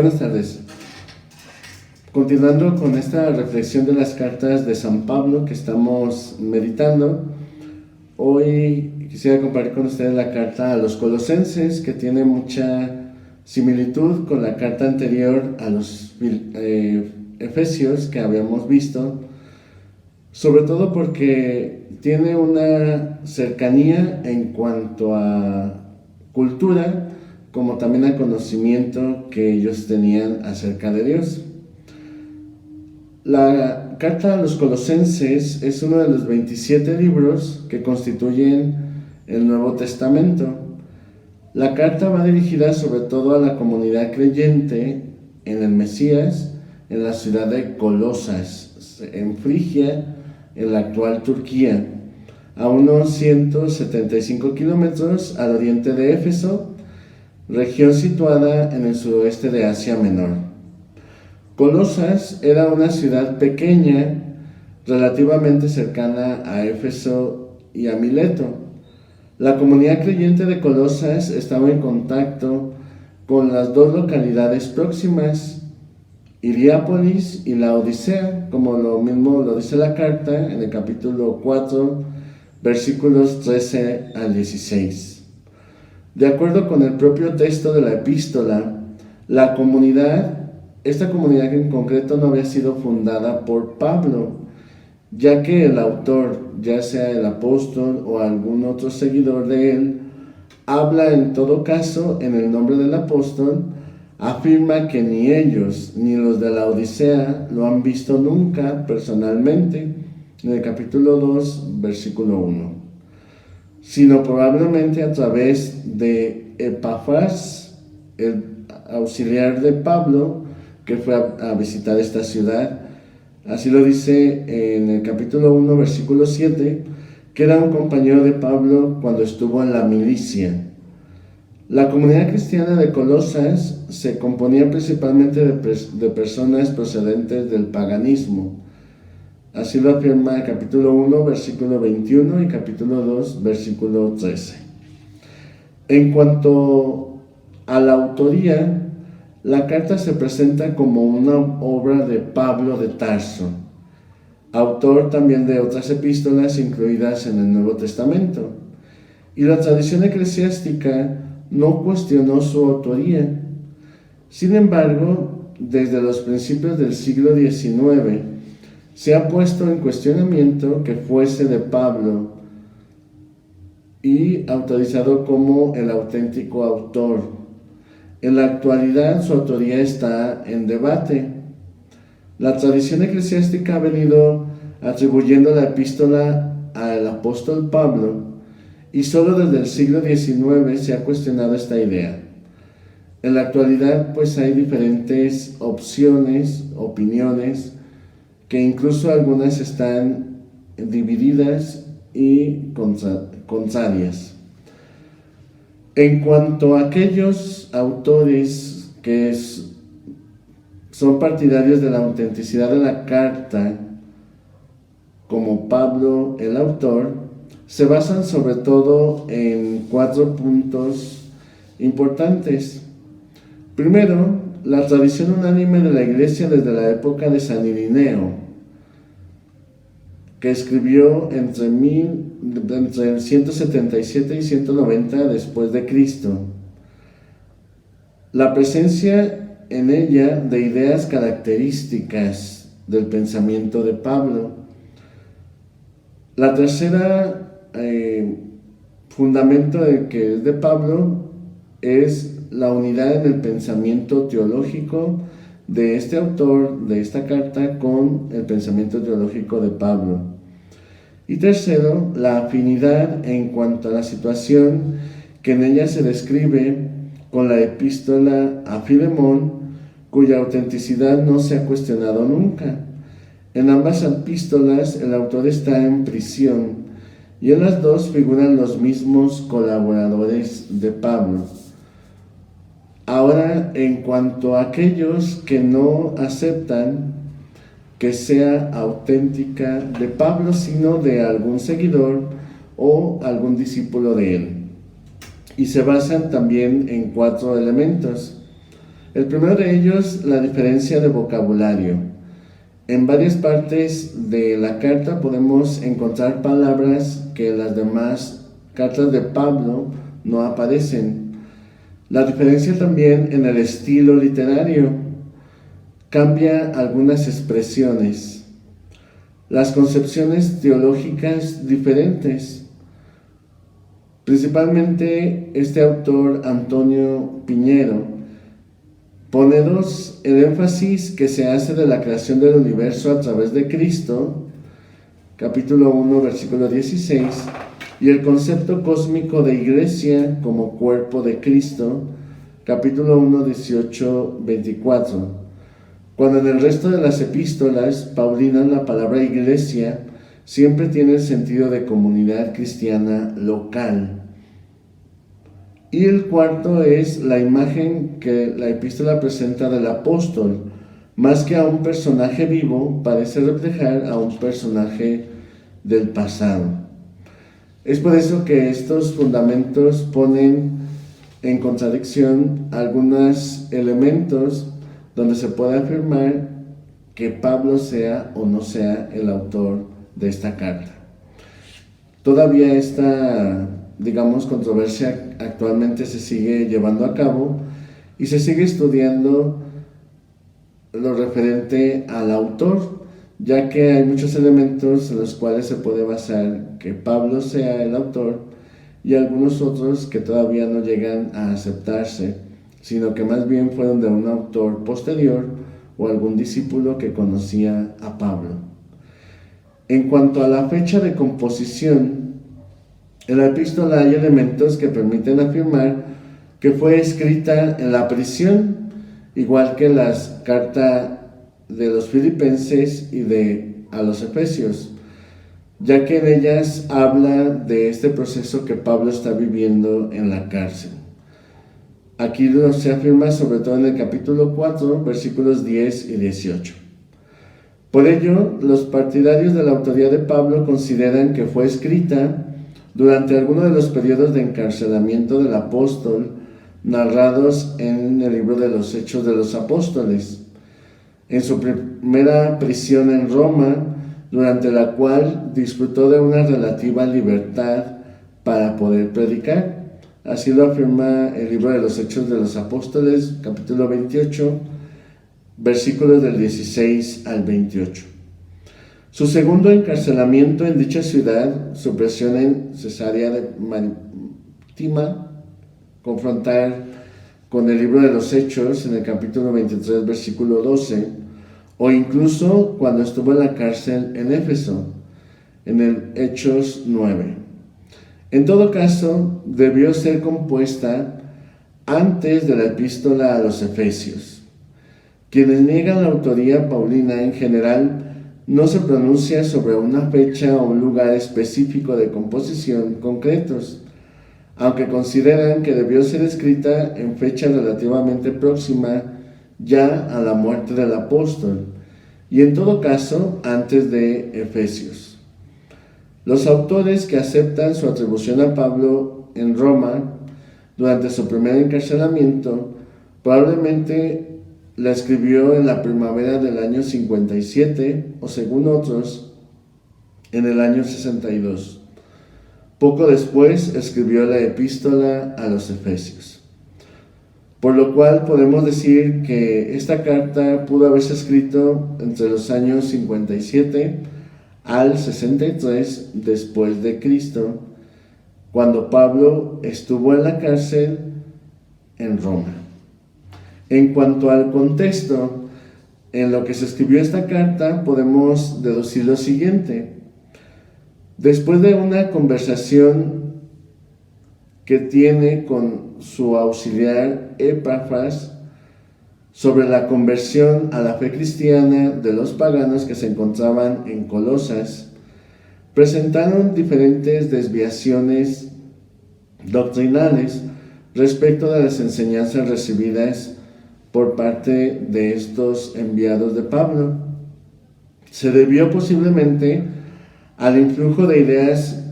Buenas tardes. Continuando con esta reflexión de las cartas de San Pablo que estamos meditando, hoy quisiera compartir con ustedes la carta a los Colosenses, que tiene mucha similitud con la carta anterior a los Efesios que habíamos visto, sobre todo porque tiene una cercanía en cuanto a cultura, como también al conocimiento que ellos tenían acerca de Dios. La carta a los Colosenses es uno de los 27 libros que constituyen el Nuevo Testamento. La carta va dirigida sobre todo a la comunidad creyente en el Mesías, en la ciudad de Colosas, en Frigia, en la actual Turquía, a unos 175 kilómetros al oriente de Éfeso, región situada en el suroeste de Asia Menor. Colosas era una ciudad pequeña, relativamente cercana a Éfeso y a Mileto. La comunidad creyente de Colosas estaba en contacto con las dos localidades próximas, Hierápolis y la Odisea, como lo mismo lo dice la carta en el capítulo 4, versículos 13 al 16. De acuerdo con el propio texto de la epístola, esta comunidad en concreto no había sido fundada por Pablo, ya que el autor, ya sea el apóstol o algún otro seguidor de él, habla en todo caso en el nombre del apóstol, afirma que ni ellos ni los de la Odisea lo han visto nunca personalmente, en el capítulo 2, versículo 1. Sino probablemente a través de Epafras, el auxiliar de Pablo, que fue a visitar esta ciudad. Así lo dice en el capítulo 1, versículo 7, que era un compañero de Pablo cuando estuvo en la milicia. La comunidad cristiana de Colosas se componía principalmente de personas procedentes del paganismo. Así lo afirma el capítulo 1, versículo 21 y capítulo 2, versículo 13. En cuanto a la autoría, la carta se presenta como una obra de Pablo de Tarso, autor también de otras epístolas incluidas en el Nuevo Testamento. Y la tradición eclesiástica no cuestionó su autoría. Sin embargo, desde los principios del siglo XIX, se ha puesto en cuestionamiento que fuese de Pablo y autorizado como el auténtico autor. En la actualidad su autoría está en debate. La tradición eclesiástica ha venido atribuyendo la epístola al apóstol Pablo y solo desde el siglo XIX se ha cuestionado esta idea. En la actualidad pues hay diferentes opciones, opiniones, que incluso algunas están divididas y contrarias. En cuanto a aquellos autores que son partidarios de la autenticidad de la carta, como Pablo el autor, se basan sobre todo en 4 puntos importantes. Primero, la tradición unánime de la Iglesia desde la época de San Irineo, que escribió entre el 177 y 190 después de Cristo. La presencia en ella de ideas características del pensamiento de Pablo. La tercera fundamento que es de Pablo es la unidad en el pensamiento teológico de este autor, de esta carta, con el pensamiento teológico de Pablo. Y tercero, la afinidad en cuanto a la situación que en ella se describe con la epístola a Filemón, cuya autenticidad no se ha cuestionado nunca. En ambas epístolas el autor está en prisión y en las dos figuran los mismos colaboradores de Pablo. Ahora, en cuanto a aquellos que no aceptan que sea auténtica de Pablo, sino de algún seguidor o algún discípulo de él. Y se basan también en 4 elementos. El primero de ellos, la diferencia de vocabulario. En varias partes de la carta podemos encontrar palabras que en las demás cartas de Pablo no aparecen. La diferencia también en el estilo literario. Cambia algunas expresiones. Las concepciones teológicas diferentes. Principalmente este autor, Antonio Piñero, pone el énfasis que se hace de la creación del universo a través de Cristo, capítulo 1, versículo 16, y el concepto cósmico de iglesia como cuerpo de Cristo, capítulo 1, 18, 24. Cuando en el resto de las epístolas paulinas la palabra iglesia siempre tiene el sentido de comunidad cristiana local. Y el cuarto es la imagen que la epístola presenta del apóstol. Más que a un personaje vivo, parece reflejar a un personaje del pasado. Es por eso que estos fundamentos ponen en contradicción algunos elementos donde se puede afirmar que Pablo sea o no sea el autor de esta carta. Todavía esta, controversia actualmente se sigue llevando a cabo y se sigue estudiando lo referente al autor, ya que hay muchos elementos en los cuales se puede basar que Pablo sea el autor y algunos otros que todavía no llegan a aceptarse, sino que más bien fueron de un autor posterior o algún discípulo que conocía a Pablo. En cuanto a la fecha de composición, en la epístola hay elementos que permiten afirmar que fue escrita en la prisión, igual que las cartas de los filipenses y a los efesios, ya que en ellas habla de este proceso que Pablo está viviendo en la cárcel. Aquí se afirma sobre todo en el capítulo 4, versículos 10 y 18. Por ello, los partidarios de la autoría de Pablo consideran que fue escrita durante alguno de los periodos de encarcelamiento del apóstol narrados en el libro de los Hechos de los Apóstoles, en su primera prisión en Roma, durante la cual disfrutó de una relativa libertad para poder predicar. Así lo afirma el libro de los Hechos de los Apóstoles, capítulo 28, versículos del 16 al 28. Su segundo encarcelamiento en dicha ciudad, su prisión en Cesarea de Marítima, confrontar con el libro de los Hechos en el capítulo 23, versículo 12, o incluso cuando estuvo en la cárcel en Éfeso, en el Hechos 9. En todo caso, debió ser compuesta antes de la epístola a los Efesios. Quienes niegan la autoría paulina en general no se pronuncia sobre una fecha o un lugar específico de composición concretos, aunque consideran que debió ser escrita en fecha relativamente próxima ya a la muerte del apóstol, y en todo caso antes de Efesios. Los autores que aceptan su atribución a Pablo en Roma durante su primer encarcelamiento probablemente la escribió en la primavera del año 57 o, según otros, en el año 62. Poco después escribió la epístola a los Efesios. Por lo cual podemos decir que esta carta pudo haberse escrito entre los años 57 al 63 después de Cristo, cuando Pablo estuvo en la cárcel en Roma. En cuanto al contexto en lo que se escribió esta carta, podemos deducir lo siguiente. Después de una conversación que tiene con su auxiliar Epafras sobre la conversión a la fe cristiana de los paganos que se encontraban en Colosas, presentaron diferentes desviaciones doctrinales respecto de las enseñanzas recibidas por parte de estos enviados de Pablo. Se debió posiblemente al influjo de ideas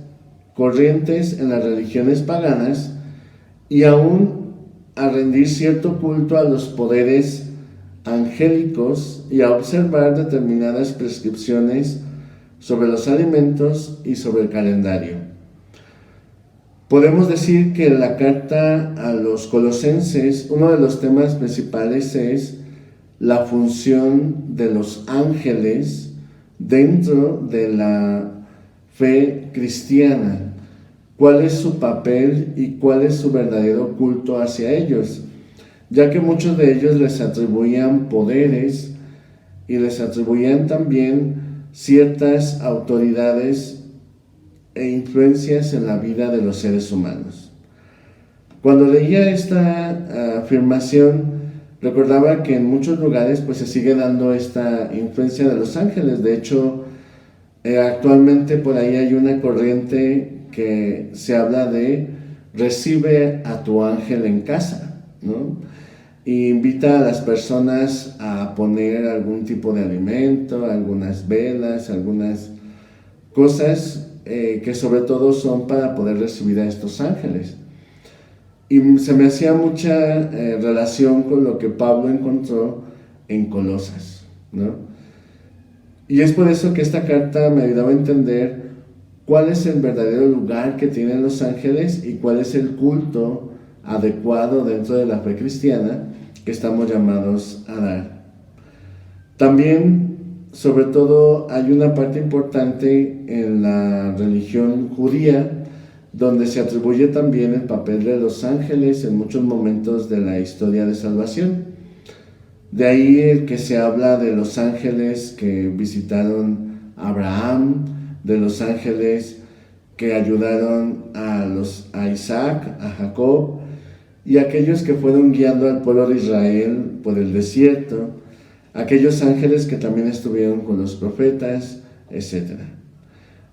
corrientes en las religiones paganas y aún a rendir cierto culto a los poderes angélicos y a observar determinadas prescripciones sobre los alimentos y sobre el calendario. Podemos decir que en la carta a los colosenses, uno de los temas principales es la función de los ángeles dentro de la fe cristiana. ¿Cuál es su papel y cuál es su verdadero culto hacia ellos? Ya que muchos de ellos les atribuían poderes y les atribuían también ciertas autoridades e influencias en la vida de los seres humanos. Cuando leía esta afirmación, recordaba que en muchos lugares pues se sigue dando esta influencia de los ángeles. De hecho, actualmente por ahí hay una corriente que se habla de recibe a tu ángel en casa, ¿no? Y invita a las personas a poner algún tipo de alimento, algunas velas, algunas cosas que sobre todo son para poder recibir a estos ángeles. Y se me hacía mucha relación con lo que Pablo encontró en Colosas, ¿no? Y es por eso que esta carta me ayudaba a entender cuál es el verdadero lugar que tienen los ángeles y cuál es el culto adecuado dentro de la fe cristiana que estamos llamados a dar. También, sobre todo, hay una parte importante en la religión judía donde se atribuye también el papel de los ángeles en muchos momentos de la historia de salvación. De ahí el que se habla de los ángeles que visitaron a Abraham, de los ángeles que ayudaron a Isaac, a Jacob, y aquellos que fueron guiando al pueblo de Israel por el desierto, aquellos ángeles que también estuvieron con los profetas, etc.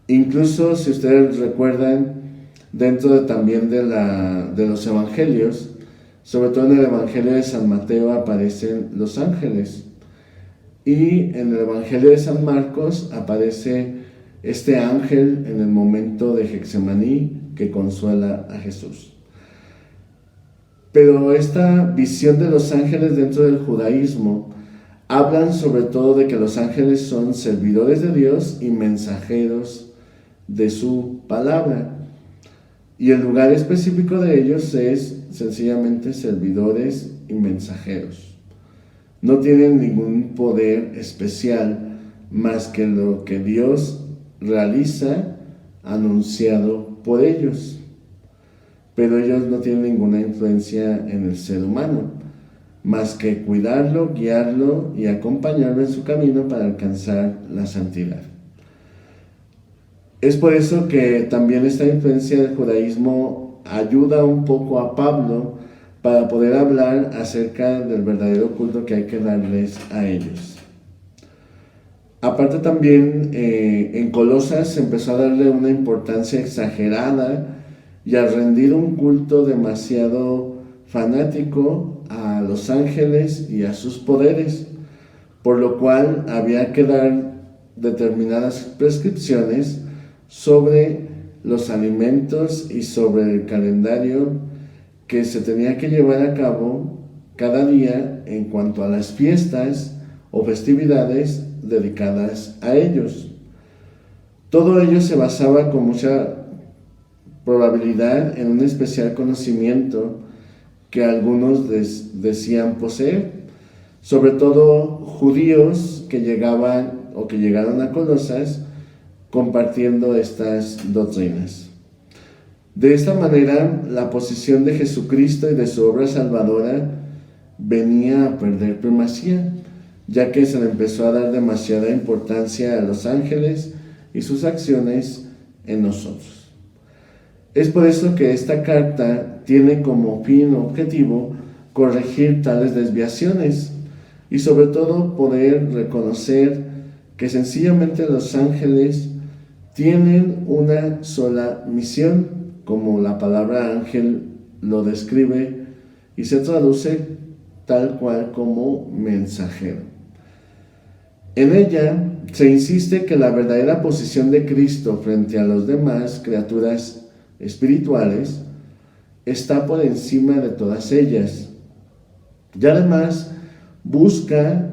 Incluso, si ustedes recuerdan, dentro también de los evangelios, sobre todo en el evangelio de San Mateo aparecen los ángeles, y en el evangelio de San Marcos aparece este ángel en el momento de Getsemaní que consuela a Jesús. Pero esta visión de los ángeles dentro del judaísmo hablan sobre todo de que los ángeles son servidores de Dios y mensajeros de su palabra. Y el lugar específico de ellos es sencillamente servidores y mensajeros. No tienen ningún poder especial más que lo que Dios realiza anunciado por ellos. Pero ellos no tienen ninguna influencia en el ser humano, más que cuidarlo, guiarlo y acompañarlo en su camino para alcanzar la santidad. Es por eso que también esta influencia del judaísmo ayuda un poco a Pablo para poder hablar acerca del verdadero culto que hay que darles a ellos. Aparte también en Colosas se empezó a darle una importancia exagerada y a rendir un culto demasiado fanático a los ángeles y a sus poderes, por lo cual había que dar determinadas prescripciones sobre los alimentos y sobre el calendario que se tenía que llevar a cabo cada día en cuanto a las fiestas o festividades dedicadas a ellos. Todo ello se basaba con mucha probabilidad en un especial conocimiento que algunos decían poseer, sobre todo judíos que llegaban o que llegaron a Colosas compartiendo estas doctrinas. De esta manera, la posición de Jesucristo y de su obra salvadora venía a perder primacía, ya que se le empezó a dar demasiada importancia a los ángeles y sus acciones en nosotros. Es por eso que esta carta tiene como fin objetivo corregir tales desviaciones y sobre todo poder reconocer que sencillamente los ángeles tienen una sola misión, como la palabra ángel lo describe y se traduce tal cual como mensajero. En ella se insiste que la verdadera posición de Cristo frente a las demás criaturas espirituales está por encima de todas ellas. Y además busca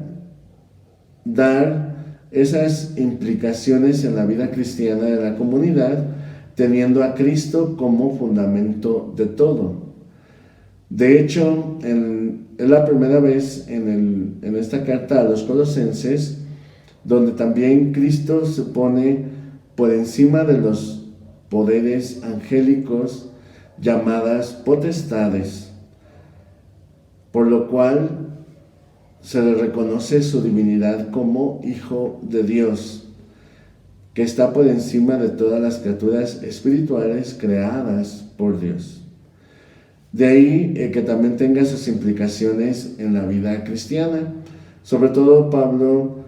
dar esas implicaciones en la vida cristiana de la comunidad, teniendo a Cristo como fundamento de todo. De hecho, es la primera vez en esta carta a los Colosenses donde también Cristo se pone por encima de los poderes angélicos llamadas potestades, por lo cual se le reconoce su divinidad como Hijo de Dios, que está por encima de todas las criaturas espirituales creadas por Dios. De ahí que también tenga sus implicaciones en la vida cristiana. Sobre todo Pablo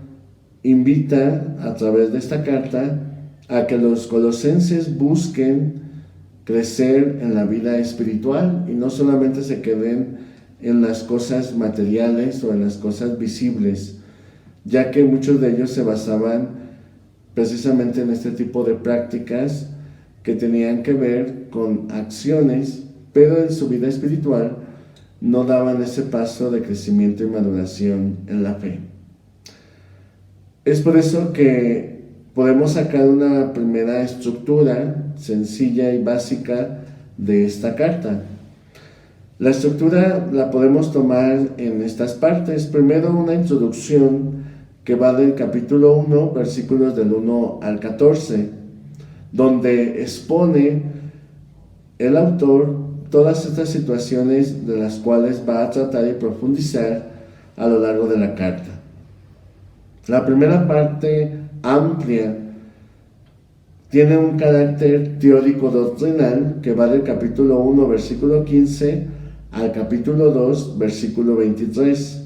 invita a través de esta carta a que los colosenses busquen crecer en la vida espiritual y no solamente se queden en las cosas materiales o en las cosas visibles, ya que muchos de ellos se basaban precisamente en este tipo de prácticas que tenían que ver con acciones, pero en su vida espiritual no daban ese paso de crecimiento y maduración en la fe. Es por eso que podemos sacar una primera estructura sencilla y básica de esta carta. La estructura la podemos tomar en estas partes. Primero, una introducción que va del capítulo 1, versículos del 1 al 14, donde expone el autor todas estas situaciones de las cuales va a tratar y profundizar a lo largo de la carta. La primera parte amplia tiene un carácter teórico doctrinal que va del capítulo 1, versículo 15 al capítulo 2, versículo 23.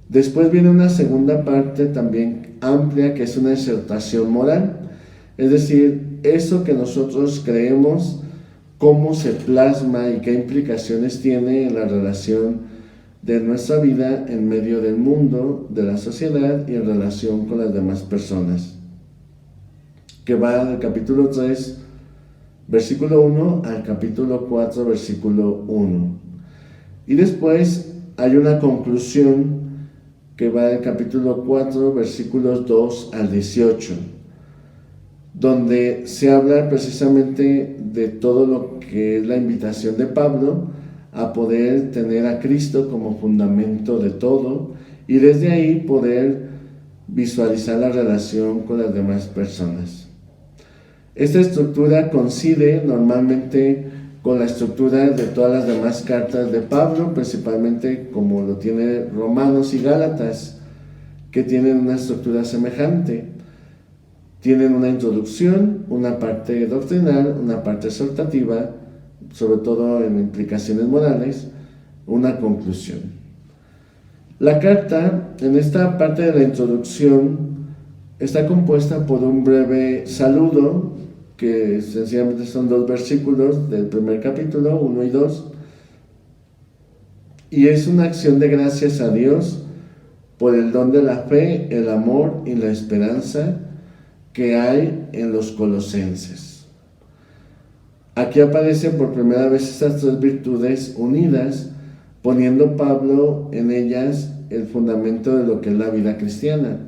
Después viene una segunda parte también amplia que es una exhortación moral, es decir, eso que nosotros creemos, cómo se plasma y qué implicaciones tiene en la relación de nuestra vida en medio del mundo, de la sociedad y en relación con las demás personas, que va del capítulo 3, versículo 1 al capítulo 4, versículo 1. Y después hay una conclusión que va del capítulo 4, versículos 2 al 18, donde se habla precisamente de todo lo que es la invitación de Pablo a poder tener a Cristo como fundamento de todo y desde ahí poder visualizar la relación con las demás personas. Esta estructura coincide normalmente con la estructura de todas las demás cartas de Pablo, principalmente como lo tiene Romanos y Gálatas, que tienen una estructura semejante. Tienen una introducción, una parte doctrinal, una parte exhortativa, sobre todo en implicaciones morales, una conclusión. La carta, en esta parte de la introducción, está compuesta por un breve saludo, que sencillamente son 2 versículos del primer capítulo, 1 y 2, y es una acción de gracias a Dios por el don de la fe, el amor y la esperanza que hay en los colosenses. Aquí aparecen por primera vez estas 3 virtudes unidas, poniendo Pablo en ellas el fundamento de lo que es la vida cristiana,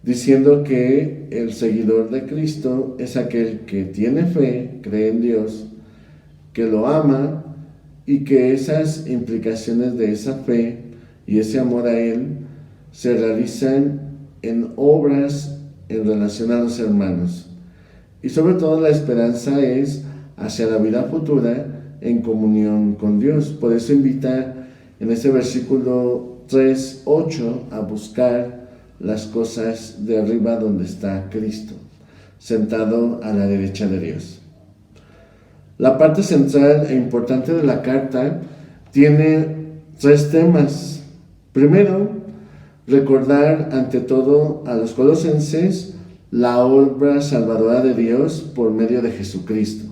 diciendo que el seguidor de Cristo es aquel que tiene fe, cree en Dios, que lo ama y que esas implicaciones de esa fe y ese amor a Él se realizan en obras en relación a los hermanos. Y sobre todo la esperanza es hacia la vida futura en comunión con Dios. Por eso invita en este versículo 3:8 a buscar las cosas de arriba donde está Cristo, sentado a la derecha de Dios. La parte central e importante de la carta tiene 3 temas. Primero, recordar ante todo a los colosenses la obra salvadora de Dios por medio de Jesucristo.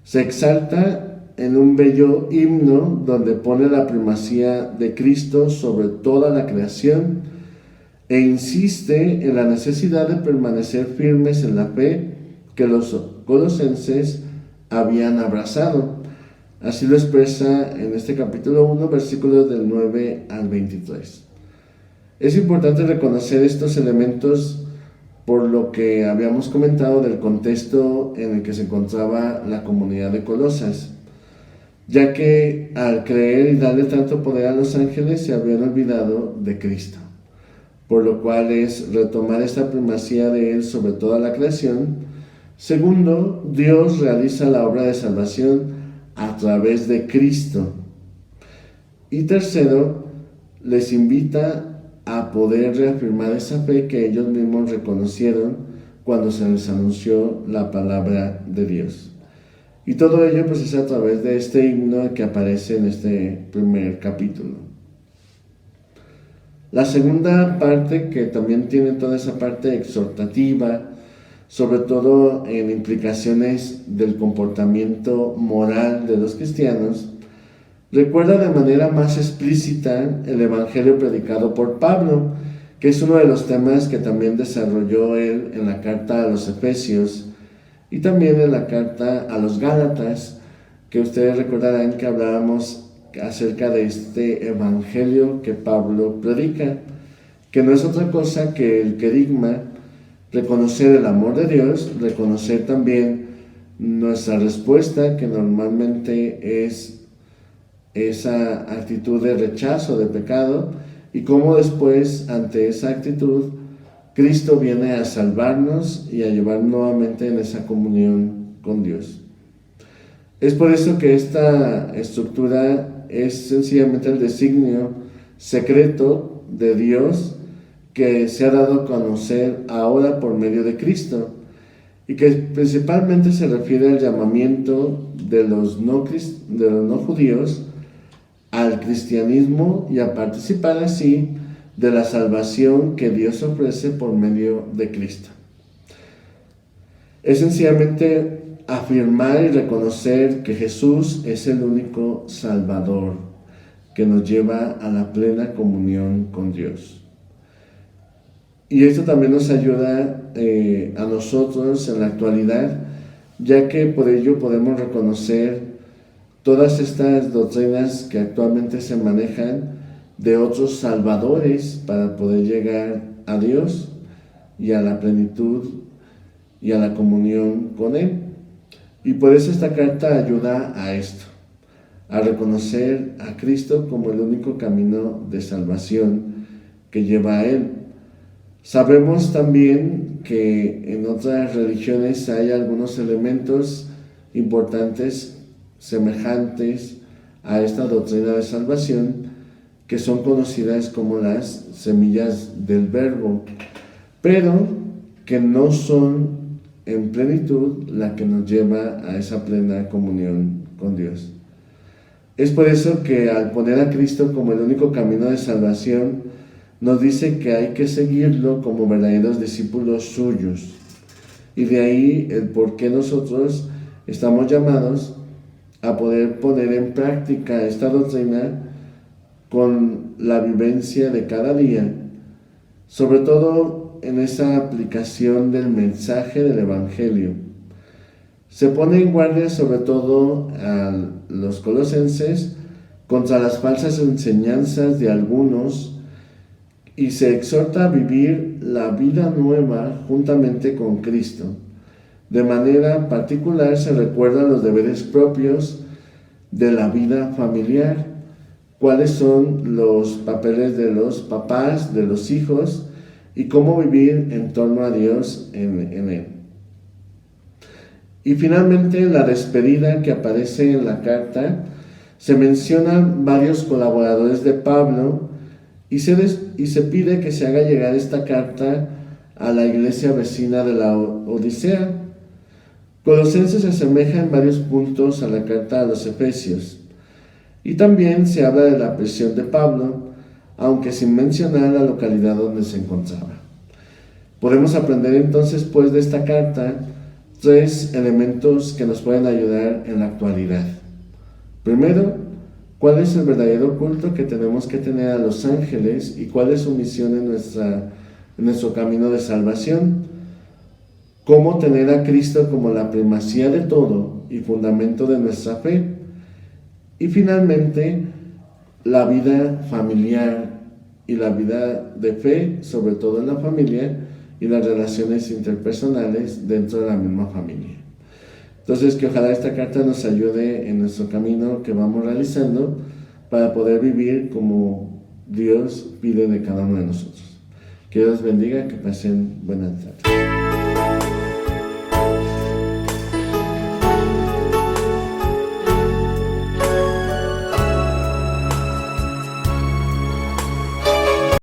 Se exalta en un bello himno donde pone la primacía de Cristo sobre toda la creación e insiste en la necesidad de permanecer firmes en la fe que los colosenses habían abrazado. Así lo expresa en este capítulo 1, versículos del 9 al 23. Es importante reconocer estos elementos por lo que habíamos comentado del contexto en el que se encontraba la comunidad de Colosas, ya que al creer y darle tanto poder a los ángeles se habían olvidado de Cristo, por lo cual es retomar esta primacía de Él sobre toda la creación. Segundo, Dios realiza la obra de salvación a través de Cristo. Y tercero, les invita a poder reafirmar esa fe que ellos mismos reconocieron cuando se les anunció la palabra de Dios. Y todo ello pues es a través de este himno que aparece en este primer capítulo. La segunda parte, que también tiene toda esa parte exhortativa, sobre todo en implicaciones del comportamiento moral de los cristianos, recuerda de manera más explícita el evangelio predicado por Pablo, que es uno de los temas que también desarrolló él en la carta a los Efesios y también en la carta a los Gálatas, que ustedes recordarán que hablábamos acerca de este evangelio que Pablo predica, que no es otra cosa que el querigma, reconocer el amor de Dios, reconocer también nuestra respuesta, que normalmente es esa actitud de rechazo, de pecado, y cómo después, ante esa actitud, Cristo viene a salvarnos y a llevar nuevamente en esa comunión con Dios. Es por eso que esta estructura es sencillamente el designio secreto de Dios que se ha dado a conocer ahora por medio de Cristo, y que principalmente se refiere al llamamiento de los no judíos al cristianismo y a participar así de la salvación que Dios ofrece por medio de Cristo. Es sencillamente afirmar y reconocer que Jesús es el único Salvador que nos lleva a la plena comunión con Dios. Y esto también nos ayuda a nosotros en la actualidad, ya que por ello podemos reconocer todas estas doctrinas que actualmente se manejan de otros salvadores para poder llegar a Dios y a la plenitud y a la comunión con Él. Y por eso esta carta ayuda a esto, a reconocer a Cristo como el único camino de salvación que lleva a Él. Sabemos también que en otras religiones hay algunos elementos importantes semejantes a esta doctrina de salvación, que son conocidas como las semillas del verbo, pero que no son en plenitud la que nos lleva a esa plena comunión con Dios. Es por eso que al poner a Cristo como el único camino de salvación, nos dice que hay que seguirlo como verdaderos discípulos suyos. Y de ahí el por qué nosotros estamos llamados a poder poner en práctica esta doctrina con la vivencia de cada día, sobre todo en esa aplicación del mensaje del Evangelio. Se pone en guardia sobre todo a los colosenses contra las falsas enseñanzas de algunos, y se exhorta a vivir la vida nueva juntamente con Cristo. De manera particular se recuerdan los deberes propios de la vida familiar, cuáles son los papeles de los papás, de los hijos, y cómo vivir en torno a Dios en Él. Y finalmente, la despedida que aparece en la carta, se mencionan varios colaboradores de Pablo, y se pide que se haga llegar esta carta a la iglesia vecina de la Odisea. Colosenses se asemeja en varios puntos a la carta a los Efesios. Y también se habla de la prisión de Pablo, aunque sin mencionar la localidad donde se encontraba. Podemos aprender entonces pues de esta carta 3 elementos que nos pueden ayudar en la actualidad. Primero, ¿cuál es el verdadero culto que tenemos que tener a los ángeles y cuál es su misión en nuestro camino de salvación? ¿Cómo tener a Cristo como la primacía de todo y fundamento de nuestra fe? Y finalmente, la vida familiar y la vida de fe, sobre todo en la familia, y las relaciones interpersonales dentro de la misma familia. Entonces, que ojalá esta carta nos ayude en nuestro camino que vamos realizando para poder vivir como Dios pide de cada uno de nosotros. Que Dios bendiga, que pasen buenas tardes.